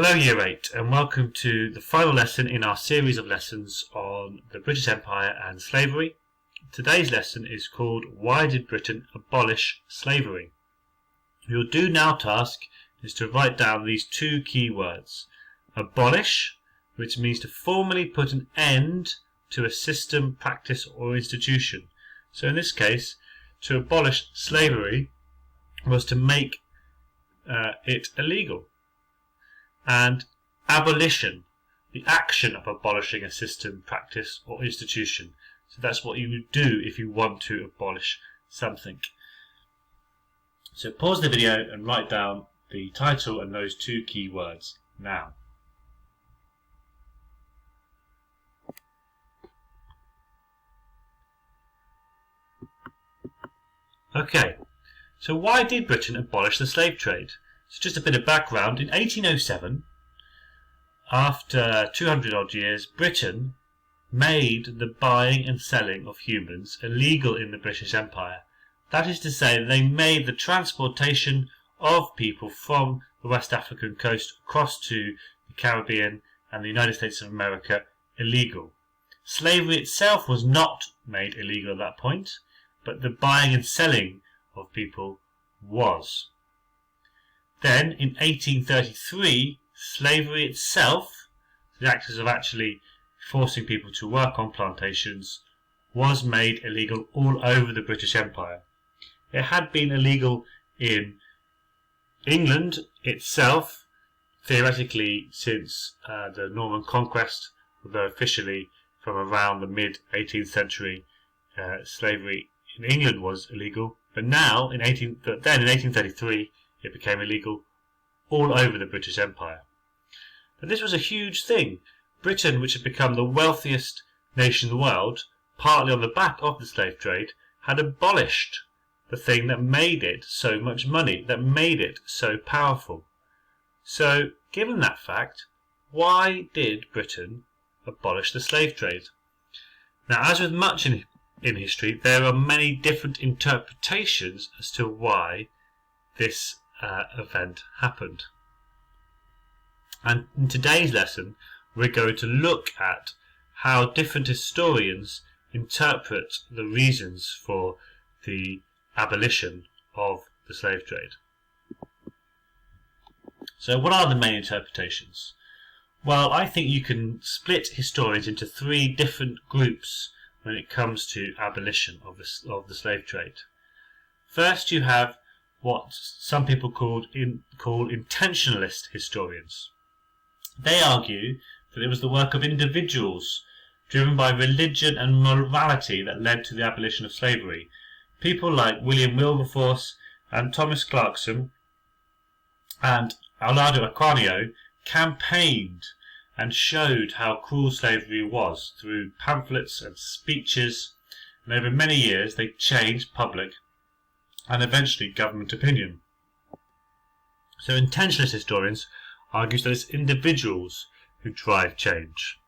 Hello Year 8 and welcome to the final lesson in our series of lessons on the British Empire and slavery. Today's lesson is called Why Did Britain Abolish Slavery? Your do now task is to write down these two key words. Abolish, which means to formally put an end to a system, practice or institution. So in this case, to abolish slavery was to make it illegal. And abolition, the action of abolishing a system, practice or institution. So that's what you would do if you want to abolish something. So pause the video and write down the title and those two key words now. Okay, so why did Britain abolish the slave trade? So just a bit of background. In 1807, after 200 odd years, Britain made the buying and selling of humans illegal in the British Empire. That is to say, they made the transportation of people from the West African coast across to the Caribbean and the United States of America illegal. Slavery itself was not made illegal at that point, but the buying and selling of people was. Then, in 1833, slavery itself, the act of actually forcing people to work on plantations, was made illegal all over the British Empire. It had been illegal in England itself, theoretically since the Norman Conquest, although officially from around the mid-18th century, slavery in England was illegal. But now, in 1833, it became illegal all over the British Empire. But this was a huge thing. Britain, which had become the wealthiest nation in the world, partly on the back of the slave trade, had abolished the thing that made it so much money, that made it so powerful. So, given that fact, why did Britain abolish the slave trade? Now, as with much in history, there are many different interpretations as to why this event happened. And in today's lesson, we're going to look at how different historians interpret the reasons for the abolition of the slave trade. So what are the main interpretations? Well, I think you can split historians into three different groups when it comes to abolition of the slave trade. First, you have what some people call intentionalist historians. They argue that it was the work of individuals driven by religion and morality that led to the abolition of slavery. People like William Wilberforce and Thomas Clarkson and Alado Aquino campaigned and showed how cruel slavery was through pamphlets and speeches, and over many years they changed public and eventually government opinion. So intentionalist historians argue that it's individuals who drive change.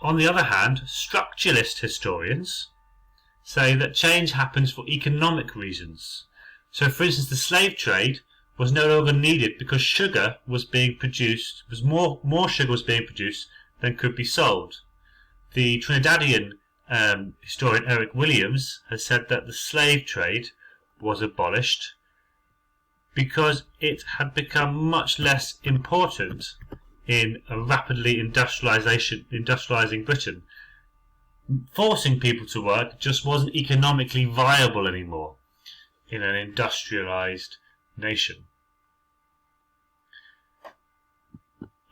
On the other hand, structuralist historians say that change happens for economic reasons. So for instance, the slave trade was no longer needed because sugar was being produced, more sugar was being produced than could be sold. The Trinidadian historian Eric Williams has said that the slave trade was abolished because it had become much less important in a rapidly industrializing Britain. Forcing people to work just wasn't economically viable anymore in an industrialized nation.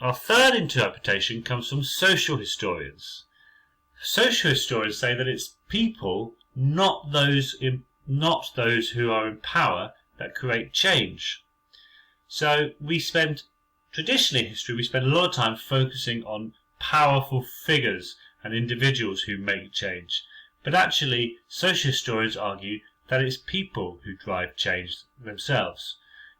Our third interpretation comes from social historians. Social historians say that it's people, not those who are in power, that create change. So traditionally in history, we spend a lot of time focusing on powerful figures and individuals who make change. But actually, social historians argue that it's people who drive change themselves.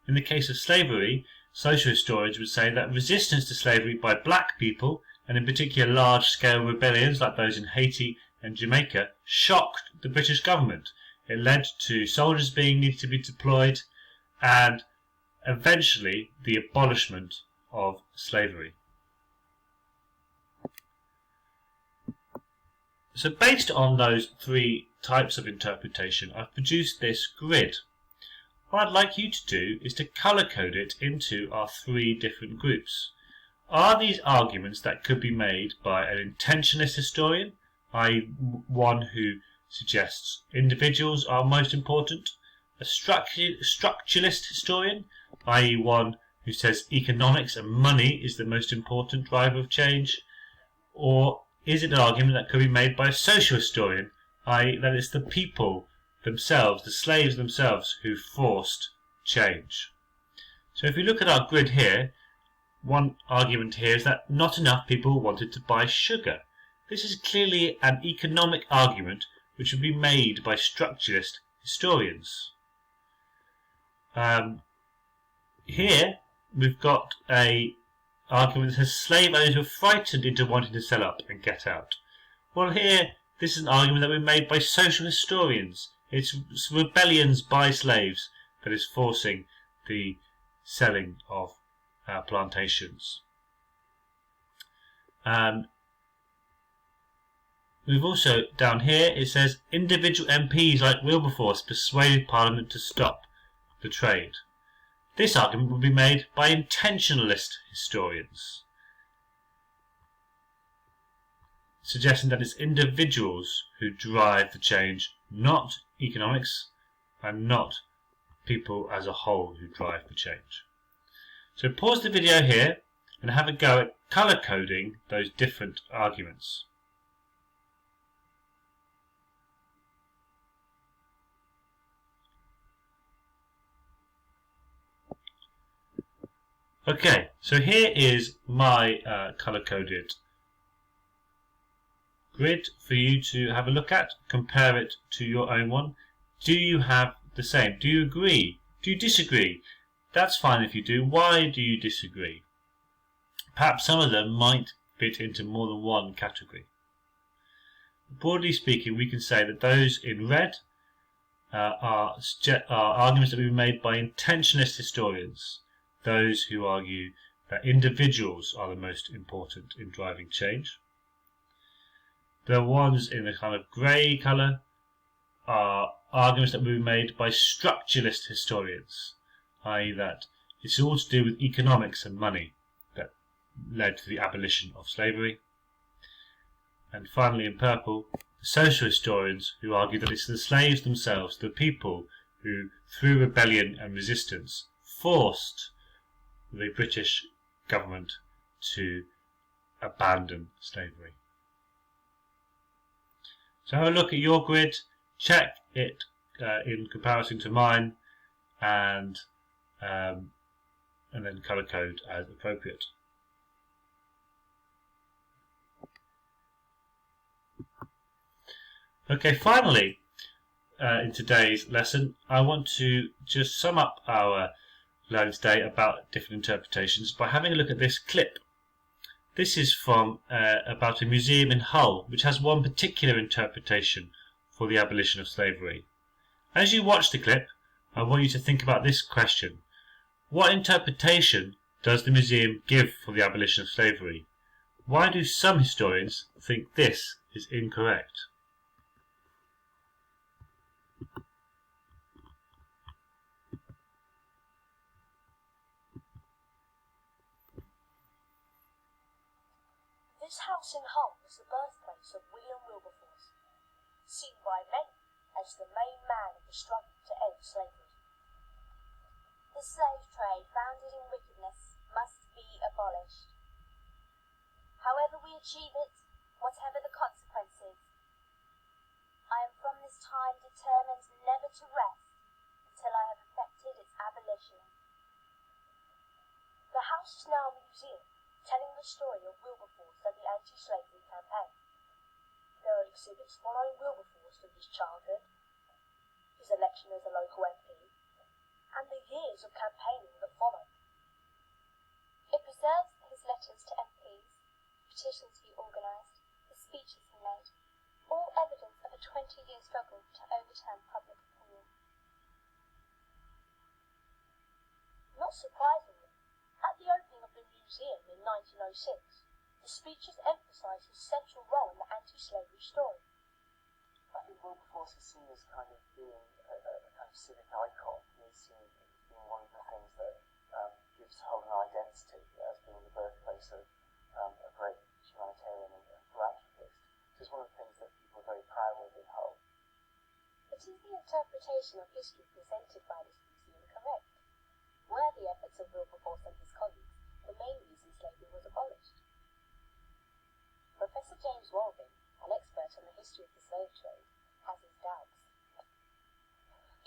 In the case of slavery, social historians would say that resistance to slavery by black people, and in particular large-scale rebellions like those in Haiti and Jamaica, shocked the British government. It led to soldiers being needed to be deployed, and eventually the abolishment of slavery. So based on those three types of interpretation, I've produced this grid. What I'd like you to do is to colour code it into our three different groups. Are these arguments that could be made by an intentionalist historian, i.e. one who suggests individuals are most important, a structuralist historian, i.e. one who says economics and money is the most important driver of change, or is it an argument that could be made by a social historian, i.e. that it's the people themselves, the slaves themselves, who forced change? So if we look at our grid here, one argument here is that not enough people wanted to buy sugar. This is clearly an economic argument which would be made by structuralist historians. Here we've got an argument that says slave owners were frightened into wanting to sell up and get out. Well, here this is an argument that was made by social historians. It's rebellions by slaves that is forcing the selling of plantations. We've also, down here, it says individual MPs like Wilberforce persuaded Parliament to stop the trade. This argument would be made by intentionalist historians, suggesting that it's individuals who drive the change, not economics, and not people as a whole who drive the change. So pause the video here and have a go at colour coding those different arguments. Okay, so here is my colour-coded grid for you to have a look at. Compare it to your own one. Do you have the same? Do you agree? Do you disagree? That's fine if you do. Why do you disagree? Perhaps some of them might fit into more than one category. Broadly speaking, we can say that those in red are arguments that have been made by intentionalist historians, those who argue that individuals are the most important in driving change. The ones in the kind of grey colour are arguments that will be made by structuralist historians, i.e. that it's all to do with economics and money that led to the abolition of slavery. And finally, in purple, social historians who argue that it's the slaves themselves, the people who, through rebellion and resistance, forced the British government to abandon slavery. So have a look at your grid, check it in comparison to mine, and then colour code as appropriate. Okay, finally, in today's lesson, I want to just sum up our learning today about different interpretations by having a look at this clip. This is from about a museum in Hull, which has one particular interpretation for the abolition of slavery. As you watch the clip, I want you to think about this question. What interpretation does the museum give for the abolition of slavery? Why do some historians think this is incorrect? This house in Hull was the birthplace of William Wilberforce, seen by many as the main man of the struggle to end slavery. The slave trade, founded in wickedness, must be abolished. However we achieve it, whatever the consequences, I am from this time determined never to rest until I have effected its abolition. The house is now a museum, telling the story of Wilberforce and the anti-slavery campaign. There are exhibits following Wilberforce from his childhood, his election as a local MP, and the years of campaigning that followed. It preserves his letters to MPs, petitions he organised, the speeches he made, all evidence of a 20-year struggle to overturn public opinion. Not surprisingly, at the opening of the museum in 1906, the speeches emphasised his central role in the anti-slavery story. I think Wilberforce is seen as kind of being a kind of civic icon. He is seen as being one of the things that gives Hull an identity as being the birthplace of a great humanitarian and philanthropist. It's one of the things that people are very proud of in Hull. But is the interpretation of history presented by this museum correct? Were the efforts of Wilberforce and his colleagues the main reason slavery was abolished? Professor James Walvin, an expert on the history of the slave trade, has his doubts.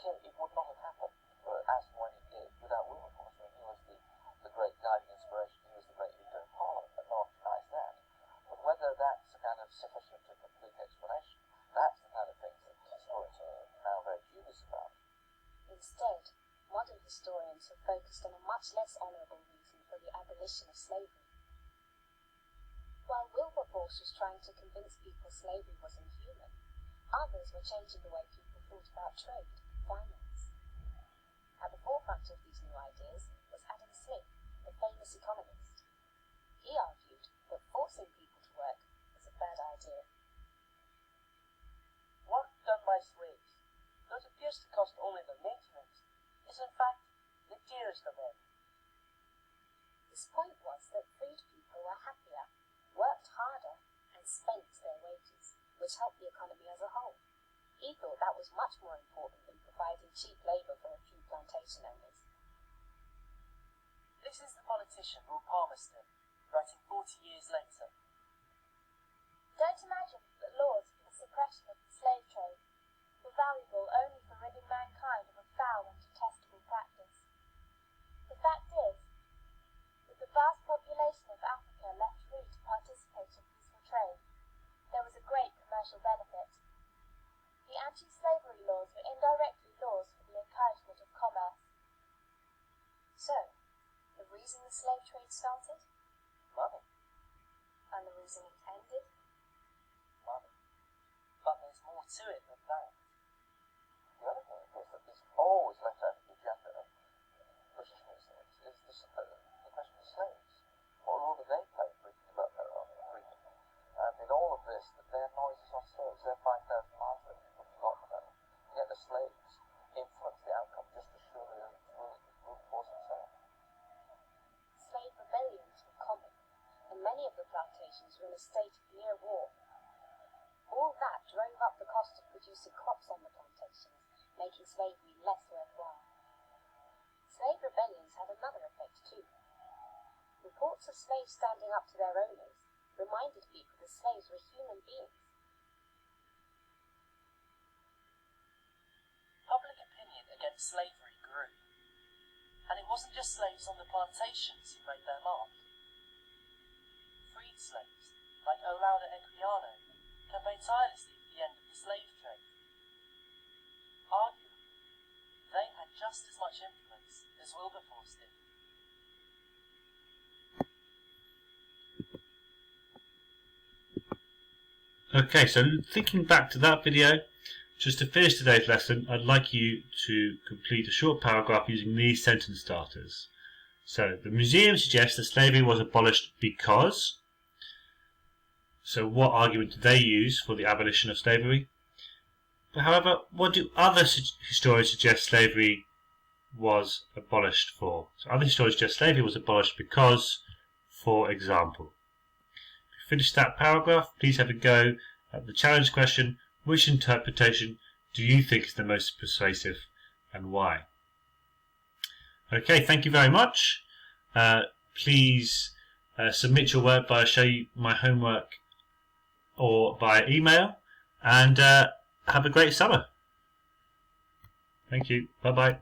It would not have happened as and when it did without Wilberforce. I mean, he was the great guiding inspiration, he was the great leader of Parliament, and no one denies that. But whether that's a kind of sufficient to complete explanation, that's the kind of thing that historians are now very dubious about. Instead, modern historians have focused on a much less honourable reason for the abolition of slavery. While Wilberforce was trying to convince people slavery was inhuman, others were changing the way people thought about trade and finance. At the forefront of these new ideas was Adam Smith, the famous economist. He argued that forcing people to work was a bad idea. Work done by slaves, though it appears to cost only their maintenance, is in fact the dearest of end. His point was that freed people were happier, worked harder, and spent their wages, which helped the economy as a whole. He thought that was much more important than providing cheap labour for a few plantation owners. This is the politician Lord Palmerston, writing 40 years later. Don't imagine that laws for the suppression of the slave trade were valuable only for ridding mankind of a foul and detestable practice. The fact is, with the vast population of Africa left free to participate in peaceful trade, there was a great commercial benefit. The anti-slavery laws were indirectly laws for the encouragement of commerce. So, the reason the slave trade started? Money. And the reason intended? Money. But there's more to it than that. The other thing, of course, that is always left out of the agenda of British museums is the question of slaves. What role do they play in bringing about their own freedom? And in all of this, their noises are slaves. They're 5,000 miles that people have forgotten about. And yet the slaves influence the outcome just as surely as Wilberforce himself. Slave rebellions were common, and many of the plantations were in a state of near war. All that drove up the cost of producing crops on the plantations, making slavery less worthwhile. Slave rebellions had another effect too. Reports of slaves standing up to their owners reminded people that slaves were human beings. Public opinion against slavery grew. And it wasn't just slaves on the plantations who made their mark. Freed slaves, like Olaudah Equiano, campaigned tirelessly for the end of the slave trade. Arguably, they had just as much influence as Wilberforce did. Okay, so thinking back to that video, just to finish today's lesson, I'd like you to complete a short paragraph using these sentence starters. So, the museum suggests that slavery was abolished because. So, what argument do they use for the abolition of slavery? But however, what do other historians suggest slavery was abolished for? So, other historians suggest slavery was abolished because, for example. Finish that paragraph, please have a go at the challenge question: which interpretation do you think is the most persuasive and why? Okay, thank you very much. Please submit your work via Show You My Homework or by email, and have a great summer. Thank you. Bye bye.